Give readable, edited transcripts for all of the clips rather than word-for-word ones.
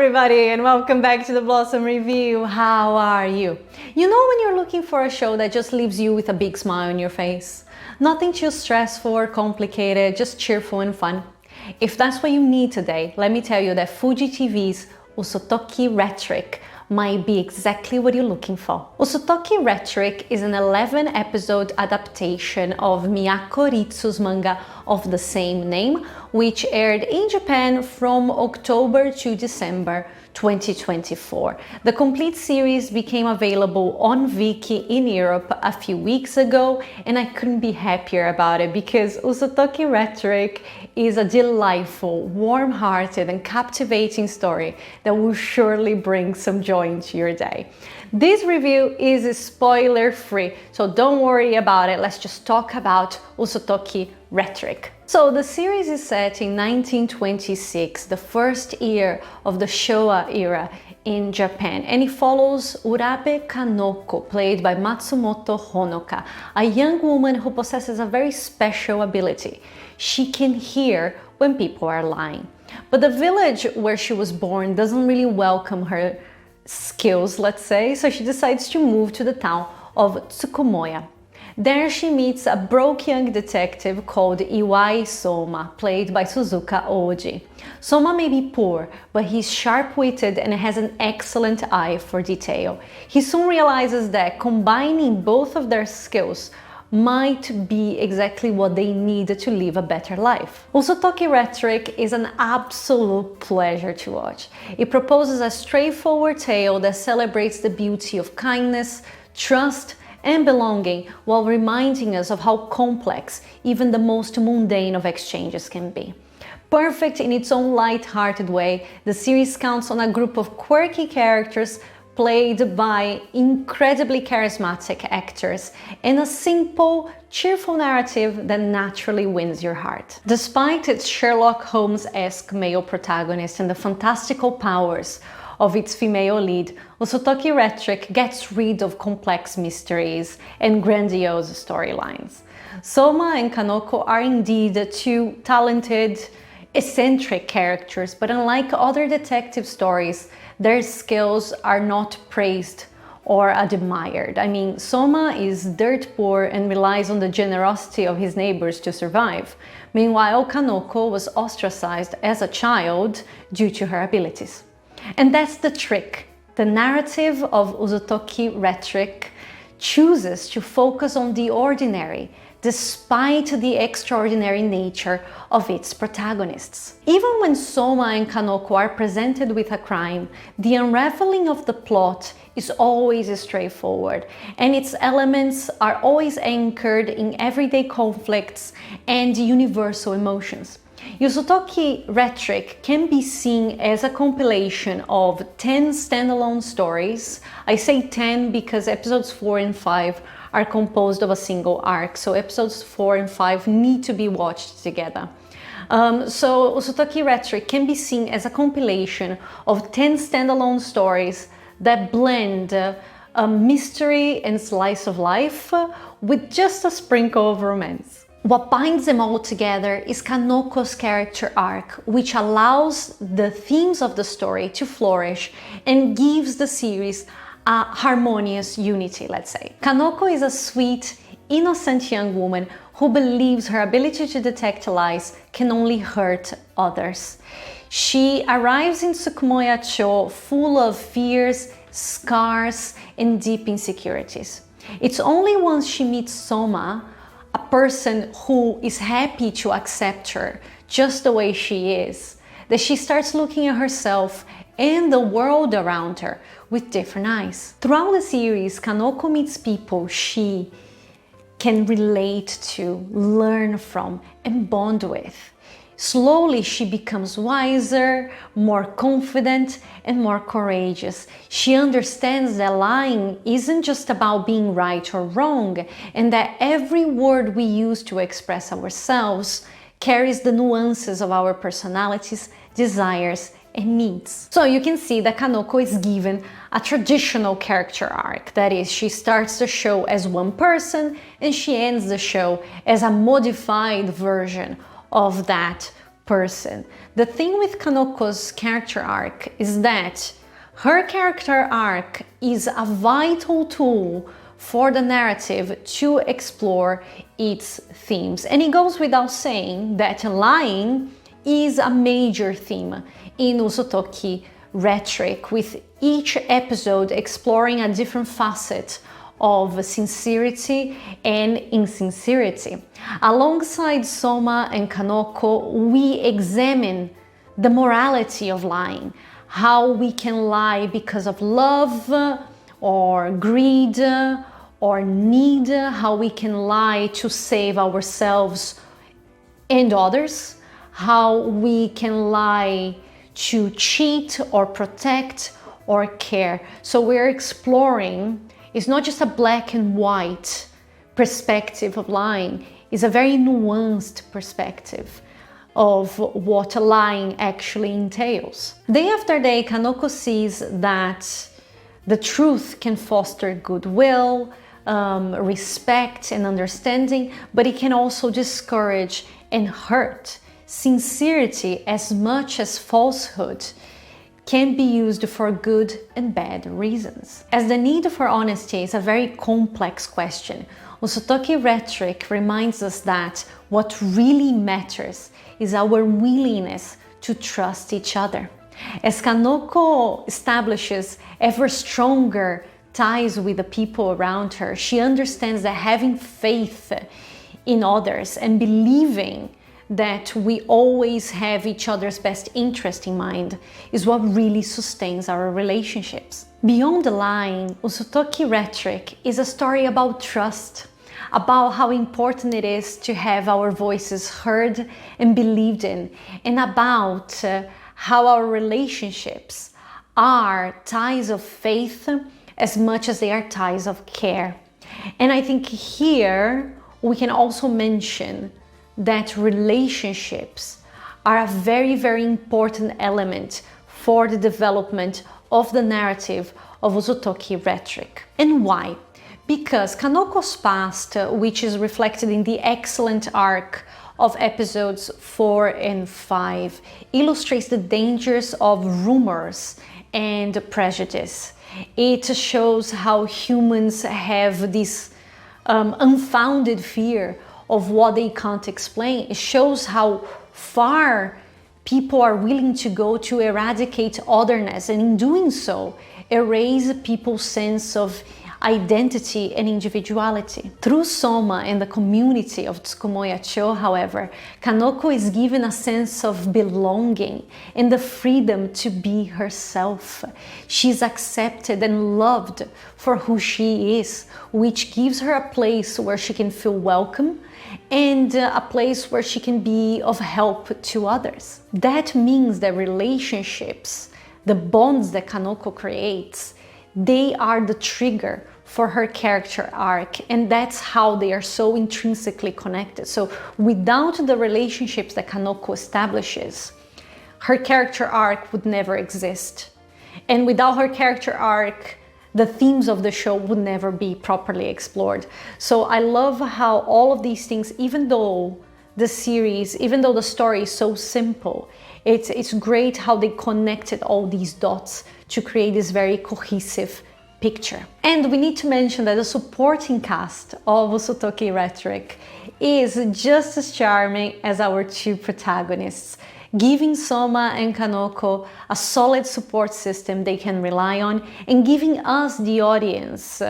everybody, and welcome back to the Blossom Review. How are you? You know when you're looking for a show that just leaves you with a big smile on your face? Nothing too stressful or complicated, just cheerful and fun. If that's what you need today, let me tell you that Fuji TV's Usotoki Rhetoric might be exactly what you're looking for. Usotoki Rhetoric is an 11-episode adaptation of Miyako Ritsu's manga of the same name, which aired in Japan from October to December 2024. The complete series became available on Viki in Europe a few weeks ago, and I couldn't be happier about it because Usotoki Rhetoric is a delightful, warm-hearted and captivating story that will surely bring some joy into your day. This review is spoiler-free, so don't worry about it. Let's just talk about Usotoki Rhetoric. So the series is set in 1926, the first year of the Showa era in Japan, and it follows Urabe Kanoko, played by Matsumoto Honoka, a young woman who possesses a very special ability. She can hear when people are lying. But the village where she was born doesn't really welcome her skills, let's say, so she decides to move to the town of Tsukumoya. There she meets a broke young detective called Iwai Soma, played by Suzuka Oji. Soma may be poor, but he's sharp-witted and has an excellent eye for detail. He soon realizes that combining both of their skills might be exactly what they need to live a better life. Usotoki Rhetoric is an absolute pleasure to watch. It proposes a straightforward tale that celebrates the beauty of kindness, trust, and belonging, while reminding us of how complex even the most mundane of exchanges can be. Perfect in its own light-hearted way, the series counts on a group of quirky characters played by incredibly charismatic actors and a simple, cheerful narrative that naturally wins your heart. Despite its Sherlock Holmes-esque male protagonist and the fantastical powers of its female lead, Usotoki Rhetoric gets rid of complex mysteries and grandiose storylines. Soma and Kanoko are indeed two talented, eccentric characters, but unlike other detective stories, their skills are not praised or admired. I mean, Soma is dirt poor and relies on the generosity of his neighbors to survive. Meanwhile, Kanoko was ostracized as a child due to her abilities. And that's the trick. The narrative of Usotoki Rhetoric chooses to focus on the ordinary, despite the extraordinary nature of its protagonists. Even when Soma and Kanoko are presented with a crime, the unraveling of the plot is always straightforward, and its elements are always anchored in everyday conflicts and universal emotions. Usotoki Rhetoric can be seen as a compilation of 10 standalone stories. I say 10 because episodes 4 and 5 are composed of a single arc, so episodes 4 and 5 need to be watched together. So Usotoki Rhetoric can be seen as a compilation of 10 standalone stories that blend a mystery and slice of life with just a sprinkle of romance. What binds them all together is Kanoko's character arc, which allows the themes of the story to flourish and gives the series a harmonious unity, let's say. Kanoko is a sweet, innocent young woman who believes her ability to detect can only hurt others. She arrives in Tsukumoya-cho full of fears, scars, and deep insecurities. It's only once she meets Soma, a person who is happy to accept her just the way she is, that she starts looking at herself and the world around her with different eyes. Throughout the series, Kanoko meets people she can relate to, learn from, and bond with. Slowly, she becomes wiser, more confident, and more courageous. She understands that lying isn't just about being right or wrong, and that every word we use to express ourselves carries the nuances of our personalities, desires, and needs. So you can see that Kanoko is given a traditional character arc. That is, she starts the show as one person and she ends the show as a modified version of that person. The thing with Kanoko's character arc is that her character arc is a vital tool for the narrative to explore its themes. And it goes without saying that lying is a major theme in Usotoki Rhetoric, with each episode exploring a different facet of sincerity and insincerity. Alongside Soma and Kanoko, we examine the morality of lying, how we can lie because of love or greed or need, how we can lie to save ourselves and others, how we can lie to cheat or protect or care. So we're exploring, it's not just a black and white perspective of lying, it's a very nuanced perspective of what lying actually entails. Day after day, Kanoko sees that the truth can foster goodwill, respect and understanding, but it can also discourage and hurt. Sincerity, as much as falsehood, can be used for good and bad reasons. As the need for honesty is a very complex question, Usotoki Rhetoric reminds us that what really matters is our willingness to trust each other. As Kanoko establishes ever stronger ties with the people around her, she understands that having faith in others and believing that we always have each other's best interest in mind is what really sustains our relationships. Beyond the lying, Usotoki Rhetoric is a story about trust, about how important it is to have our voices heard and believed in, and about how our relationships are ties of faith as much as they are ties of care. And I think here we can also mention that relationships are a very, very important element for the development of the narrative of Usotoki Rhetoric. And why? Because Kanoko's past, which is reflected in the excellent arc of episodes 4 and 5, illustrates the dangers of rumors and prejudice. It shows how humans have this unfounded fear of what they can't explain. It shows how far people are willing to go to eradicate otherness, and in doing so, erase people's sense of identity and individuality. Through Soma and the community of Tsukumoya-cho, however, Kanoko is given a sense of belonging and the freedom to be herself. She's accepted and loved for who she is, which gives her a place where she can feel welcome and a place where she can be of help to others. That means that relationships, the bonds that Kanoko creates, they are the trigger for her character arc, and that's how they are so intrinsically connected. So without the relationships that Kanoko establishes, her character arc would never exist. And without her character arc, the themes of the show would never be properly explored. So I love how all of these things, even though the series, even though the story is so simple, it's great how they connected all these dots to create this very cohesive picture. And we need to mention that the supporting cast of Usotoki Rhetoric is just as charming as our two protagonists, giving Soma and Kanoko a solid support system they can rely on, and giving us, the audience,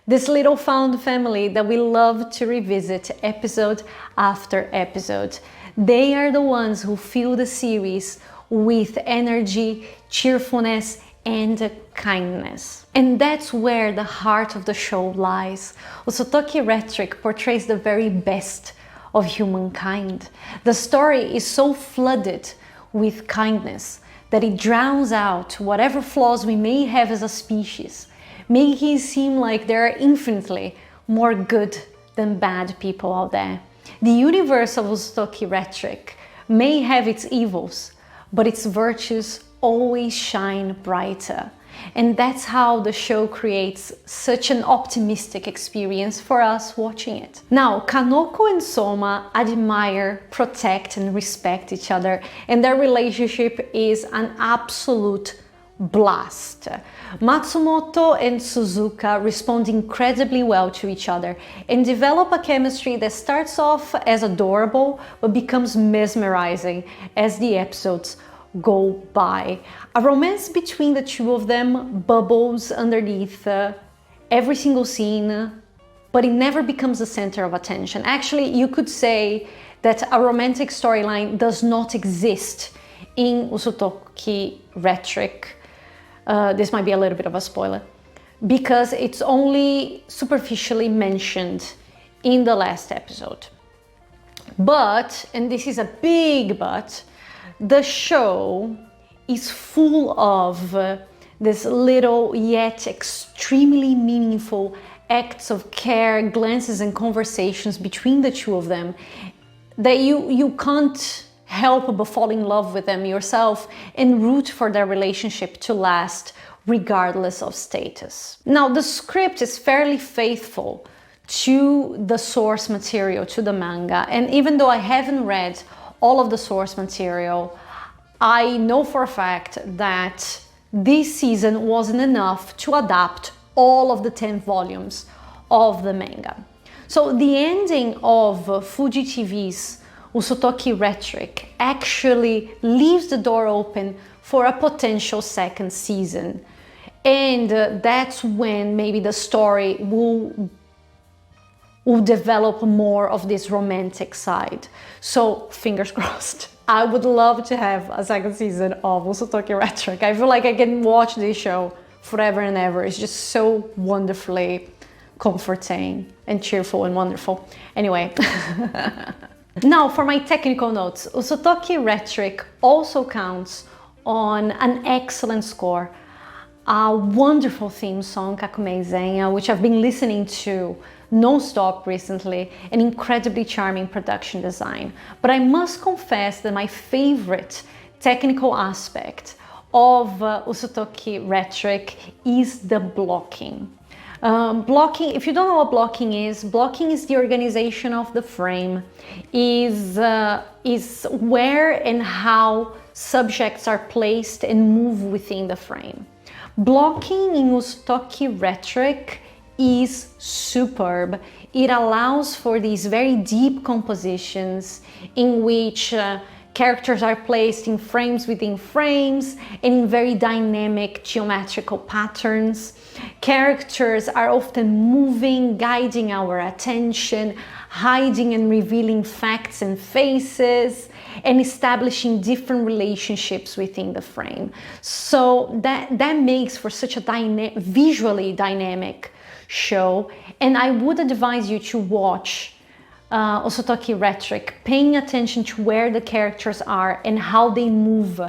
this little found family that we love to revisit episode after episode. They are the ones who fill the series with energy, cheerfulness, and kindness. And that's where the heart of the show lies. Usotoki Rhetoric portrays the very best of humankind. The story is so flooded with kindness that it drowns out whatever flaws we may have as a species, making it seem like there are infinitely more good than bad people out there. The universe of Usotoki Rhetoric may have its evils, but its virtues always shine brighter. And that's how the show creates such an optimistic experience for us watching it. Now, Kanoko and Soma admire, protect, and respect each other, and their relationship is an absolute blast. Matsumoto and Suzuka respond incredibly well to each other and develop a chemistry that starts off as adorable but becomes mesmerizing as the episodes go by. A romance between the two of them bubbles underneath every single scene, but it never becomes the center of attention. Actually, you could say that a romantic storyline does not exist in Usotoki Rhetoric. This might be a little bit of a spoiler, because it's only superficially mentioned in the last episode. But, and this is a big but, the show is full of this little yet extremely meaningful acts of care, glances and conversations between the two of them that you can't help but fall in love with them yourself and root for their relationship to last regardless of status. Now, the script is fairly faithful to the source material, to the manga, and even though I haven't read all of the source material, I know for a fact that this season wasn't enough to adapt all of the 10 volumes of the manga. So the ending of Fuji TV's Usotoki Rhetoric actually leaves the door open for a potential second season. And that's when maybe the story will develop more of this romantic side. So fingers crossed. I would love to have a second season of Usotoki Rhetoric. I feel like I can watch this show forever and ever. It's just so wonderfully comforting and cheerful and wonderful. Anyway. Now for my technical notes. Usotoki Rhetoric also counts on an excellent score, a wonderful theme song, Kakumeizenha, which I've been listening to non-stop recently, an incredibly charming production design. But I must confess that my favorite technical aspect of Usotoki Rhetoric is the blocking. Blocking, if you don't know what blocking is the organization of the frame, is where and how subjects are placed and move within the frame. Blocking in Usotoki Rhetoric is superb. It allows for these very deep compositions in which characters are placed in frames within frames and in very dynamic geometrical patterns. Characters are often moving, guiding our attention, hiding and revealing facts and faces, and establishing different relationships within the frame. So that makes for such a visually dynamic show, and I would advise you to watch Usotoki Rhetoric, paying attention to where the characters are and how they move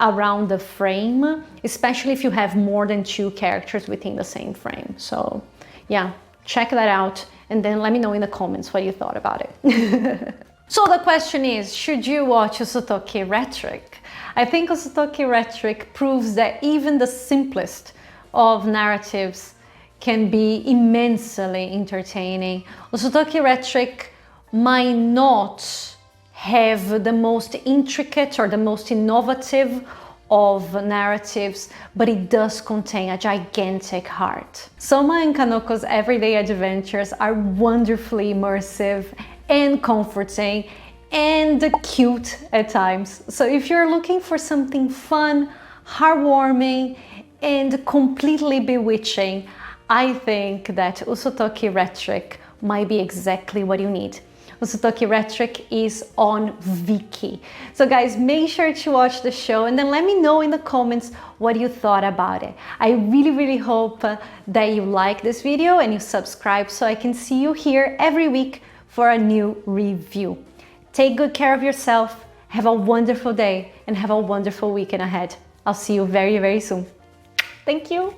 around the frame, especially if you have more than 2 characters within the same frame. So yeah, check that out and then let me know in the comments what you thought about it. So the question is, should you watch Usotoki Rhetoric? I think Usotoki Rhetoric proves that even the simplest of narratives can be immensely entertaining. Usotoki Rhetoric might not have the most intricate or the most innovative of narratives, but it does contain a gigantic heart. Soma and Kanoko's everyday adventures are wonderfully immersive and comforting and cute at times. So if you're looking for something fun, heartwarming, and completely bewitching, I think that Usotoki Rhetoric might be exactly what you need. Usotoki Rhetoric is on Viki. So guys, make sure to watch the show and then let me know in the comments what you thought about it. I really hope that you like this video and you subscribe so I can see you here every week for a new review. Take good care of yourself, have a wonderful day, and have a wonderful weekend ahead. I'll see you very soon. Thank you.